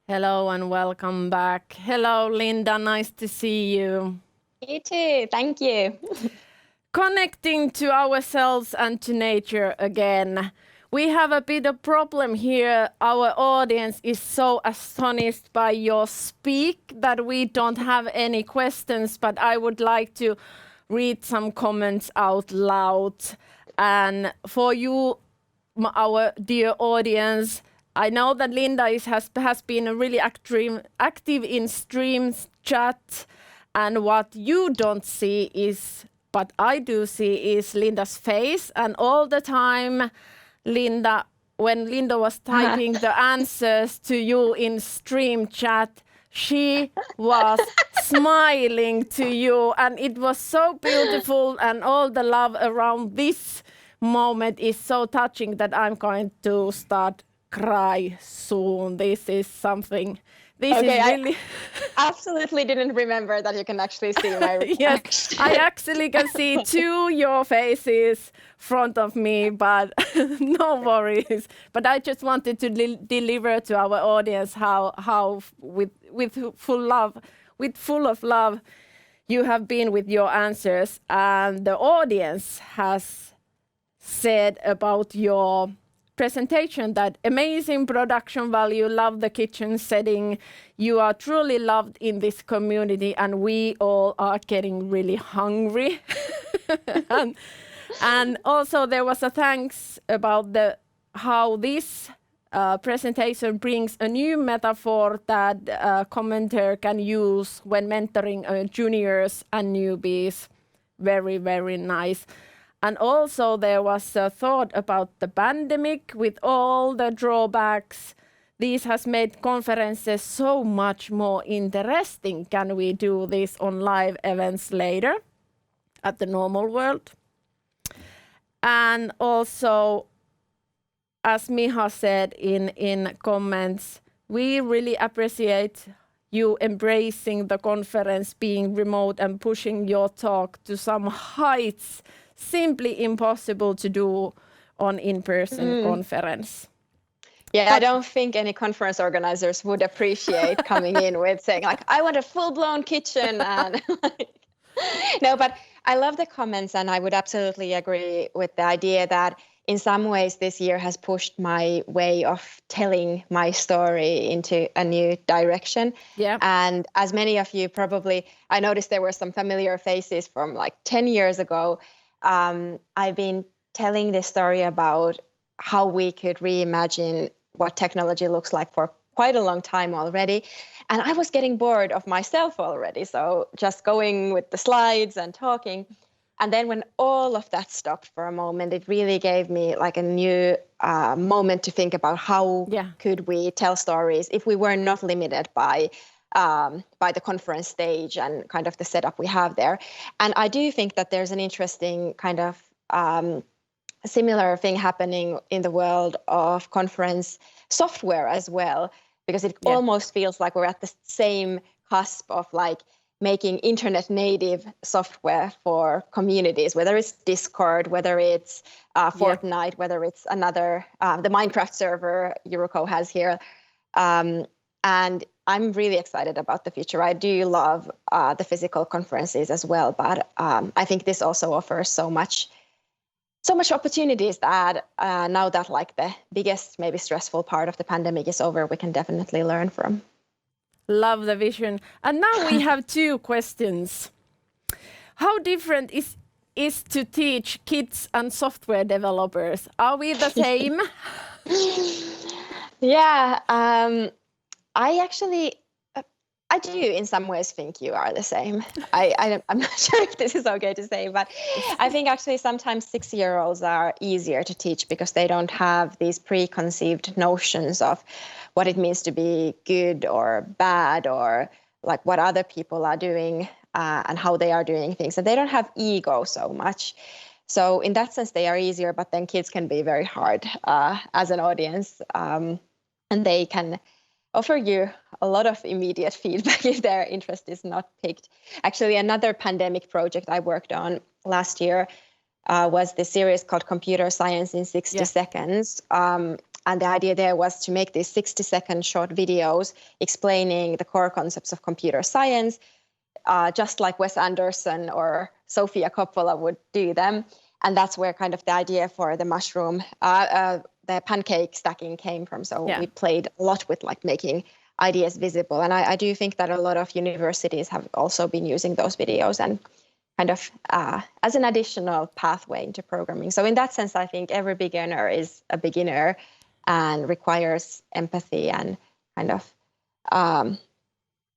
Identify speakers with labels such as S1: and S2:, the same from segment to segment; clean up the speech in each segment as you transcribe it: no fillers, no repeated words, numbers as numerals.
S1: Hello and welcome back. Hello, Linda. Nice to see you.
S2: You too. Thank you.
S1: Connecting to ourselves and to nature again. We have a bit of problem here. Our audience is so astonished by your speak that we don't have any questions, but I would like to read some comments out loud. And for you, our dear audience, I know that Linda has been really active in streams chat, and what you don't see is, but I do see, is Linda's face. And all the time, Linda, when Linda was typing the answers to you in stream chat, she was smiling to you, and it was so beautiful, and all the love around this moment is so touching that I'm going to start cry soon. This is something. This
S2: Okay,
S1: is really.
S2: I absolutely didn't remember that you can actually see my
S1: Yes,
S2: reaction.
S1: I actually can see your faces front of me, but no worries. But I just wanted to deliver to our audience how with full of love you have been with your answers, and the audience has said about your presentation that amazing production value, love the kitchen setting, you are truly loved in this community, and we all are getting really hungry. and also there was a thanks about how this presentation brings a new metaphor that commenter can use when mentoring juniors and newbies. Very, very nice. And also there was a thought about the pandemic with all the drawbacks. This has made conferences so much more interesting. Can we do this on live events later at the normal world? And also, as Miha said in comments, we really appreciate you embracing the conference being remote and pushing your talk to some heights simply impossible to do on in-person conference.
S2: Yeah, I don't think any conference organizers would appreciate coming in with saying like, I want a full-blown kitchen. And no, but I love the comments, and I would absolutely agree with the idea that in some ways this year has pushed my way of telling my story into a new direction.
S1: Yeah.
S2: And as many of you probably, I noticed there were some familiar faces from like 10 years ago. I've been telling this story about how we could reimagine what technology looks like for quite a long time already. And I was getting bored of myself already. So just going with the slides and talking. And then when all of that stopped for a moment, it really gave me like a new moment to think about how could we tell stories if we were not limited by the conference stage and kind of the setup we have there. And I do think that there's an interesting kind of similar thing happening in the world of conference software as well, because it almost feels like we're at the same cusp of like making internet native software for communities, whether it's Discord, whether it's Fortnite, whether it's another, the Minecraft server Euruko has here. And I'm really excited about the future. I do love the physical conferences as well, but I think this also offers so much opportunities that now that like the biggest, maybe stressful part of the pandemic is over, we can definitely learn from.
S1: Love the vision. And now we have two questions. How different is to teach kids and software developers? Are we the same?
S2: Yeah, I do in some ways think you are the same. I'm not sure if this is okay to say, but I think actually sometimes 6-year-olds are easier to teach because they don't have these preconceived notions of what it means to be good or bad, or like what other people are doing and how they are doing things. And they don't have ego so much. So in that sense, they are easier, but then kids can be very hard as an audience. And they can offer you a lot of immediate feedback if their interest is not piqued. Actually, another pandemic project I worked on last year was this series called Computer Science in 60 Seconds. And the idea there was to make these 60-second short videos explaining the core concepts of computer science, just like Wes Anderson or Sofia Coppola would do them. And that's where kind of the idea for the mushroom, the pancake stacking came from. So we played a lot with like making ideas visible. And I do think that a lot of universities have also been using those videos and kind of as an additional pathway into programming. So in that sense, I think every beginner is a beginner and requires empathy and kind of,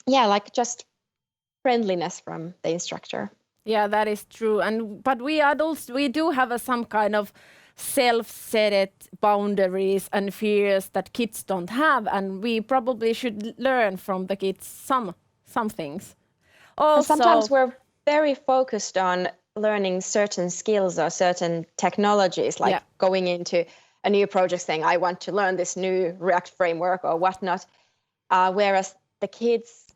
S2: like just friendliness from the instructor.
S1: Yeah, that is true. But we adults, we do have some kind of self-set boundaries and fears that kids don't have, and we probably should learn from the kids some things. Also,
S2: sometimes we're very focused on learning certain skills or certain technologies, like going into a new project saying, I want to learn this new React framework or whatnot, whereas the kids,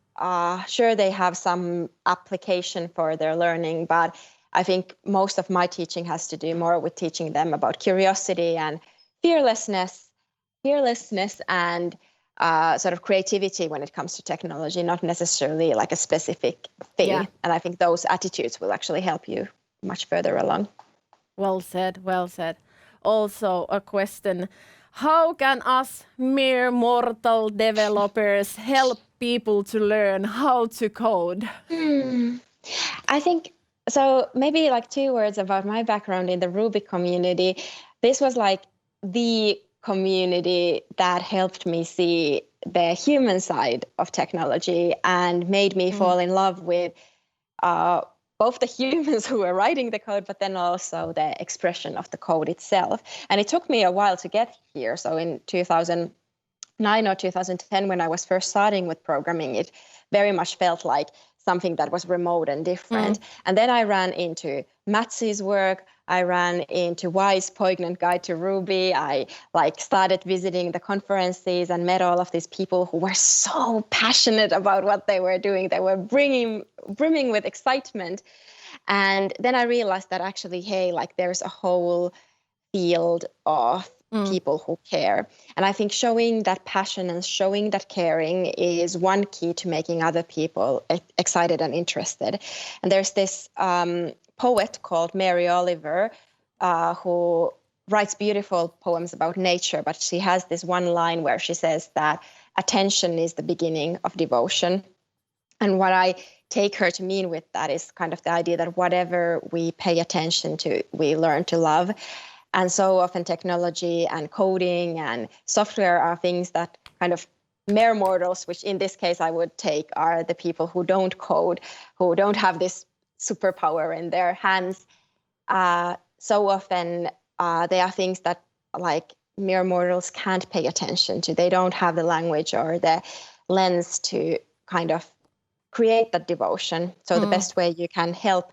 S2: sure, they have some application for their learning, but I think most of my teaching has to do more with teaching them about curiosity and fearlessness and sort of creativity when it comes to technology, not necessarily like a specific thing. Yeah. And I think those attitudes will actually help you much further along.
S1: Well said, well said. Also a question, how can us mere mortal developers help people to learn how to code?
S2: I think, so maybe like 2 words about my background in the Ruby community. This was like the community that helped me see the human side of technology and made me fall in love with both the humans who were writing the code, but then also the expression of the code itself. And it took me a while to get here. So in 2009 or 2010, when I was first starting with programming, it very much felt like something that was remote and different. And then I ran into Matsy's work. I ran into Y's Poignant Guide to Ruby. I started visiting the conferences and met all of these people who were so passionate about what they were doing. They were brimming with excitement. And then I realized that actually, hey, like there's a whole field of people who care. And I think showing that passion and showing that caring is one key to making other people excited and interested. And there's this poet called Mary Oliver who writes beautiful poems about nature, but she has this one line where she says that attention is the beginning of devotion. And what I take her to mean with that is kind of the idea that whatever we pay attention to, we learn to love. And so often technology and coding and software are things that kind of mere mortals, which in this case I would take are the people who don't code, who don't have this superpower in their hands. So often they are things that like mere mortals can't pay attention to. They don't have the language or the lens to kind of create that devotion. So the best way you can help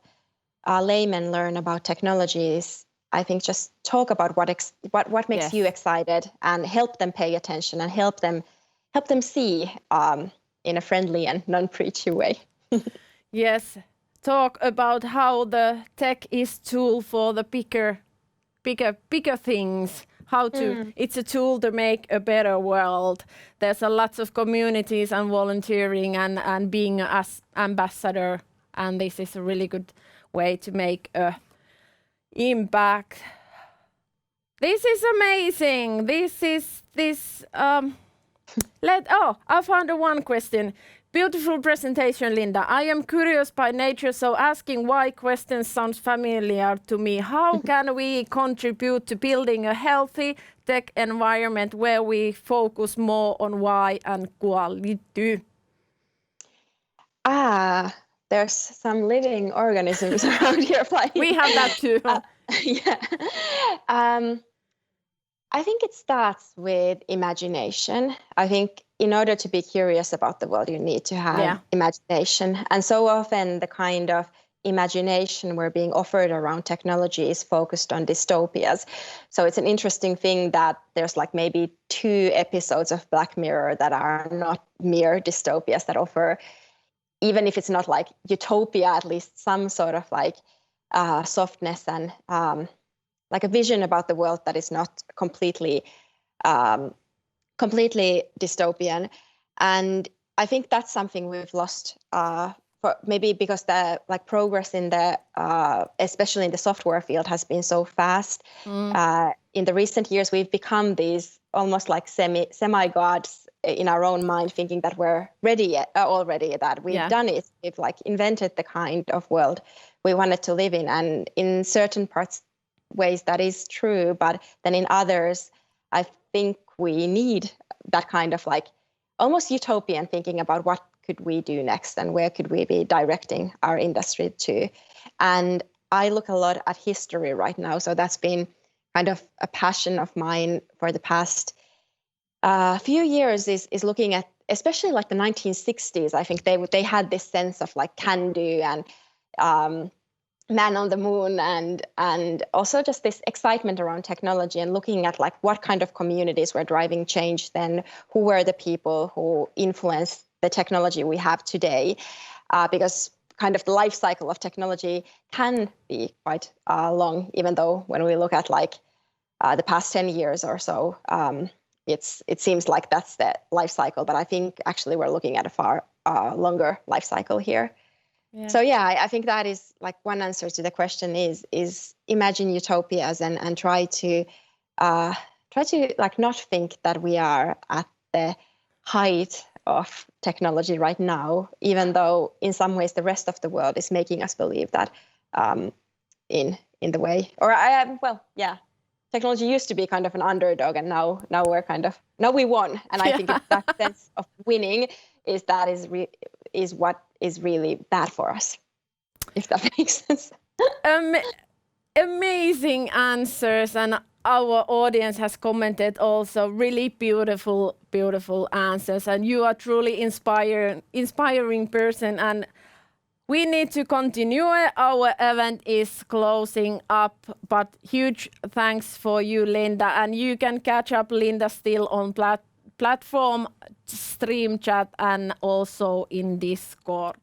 S2: laymen learn about technology is, I think, just talk about what makes you excited and help them pay attention and help them see in a friendly and non-preachy way.
S1: Yes, talk about how the tech is tool for the bigger things. How to it's a tool to make a better world. There's lots of communities and volunteering and being an ambassador, and this is a really good way to make a impact. This is amazing. I found one question. Beautiful presentation, Linda. I am curious by nature, so asking why questions sounds familiar to me. How can we contribute to building a healthy tech environment where we focus more on why and quality?
S2: There's some living organisms around here playing.
S1: We have that too.
S2: I think it starts with imagination. I think in order to be curious about the world, you need to have imagination. And so often the kind of imagination we're being offered around technology is focused on dystopias. So it's an interesting thing that there's like maybe 2 episodes of Black Mirror that are not mere dystopias, that offer, even if it's not like utopia, at least some sort of like softness and like a vision about the world that is not completely completely dystopian. And I think that's something we've lost, maybe because the progress in the especially in the software field has been so fast. In the recent years, we've become these almost like semi-gods in our own mind, thinking that we're ready already, that we've done it. We've invented the kind of world we wanted to live in. And in certain ways that is true, but then in others, I think we need that kind of almost utopian thinking about what could we do next and where could we be directing our industry to. And I look a lot at history right now. So that's been kind of a passion of mine for the past few years, is looking at especially the 1960s. I think they had this sense of can do and man on the moon, and also just this excitement around technology, and looking at what kind of communities were driving change then, who were the people who influenced the technology we have today, because kind of the life cycle of technology can be quite long, even though when we look at the past 10 years or so, it seems like that's the life cycle, but I think actually we're looking at a far longer life cycle here. Yeah. So I think that is one answer to the question is imagine utopias and try to not think that we are at the height of technology right now, even though in some ways the rest of the world is making us believe that in the way. Or technology used to be kind of an underdog, and now we won. And I think that sense of winning is what is really bad for us, if that makes sense.
S1: Amazing answers, and our audience has commented also really beautiful answers, and you are truly inspiring person, and we need to continue. Our event is closing up, but huge thanks for you, Linda, and you can catch up Linda still on platform, stream chat, and also in Discord.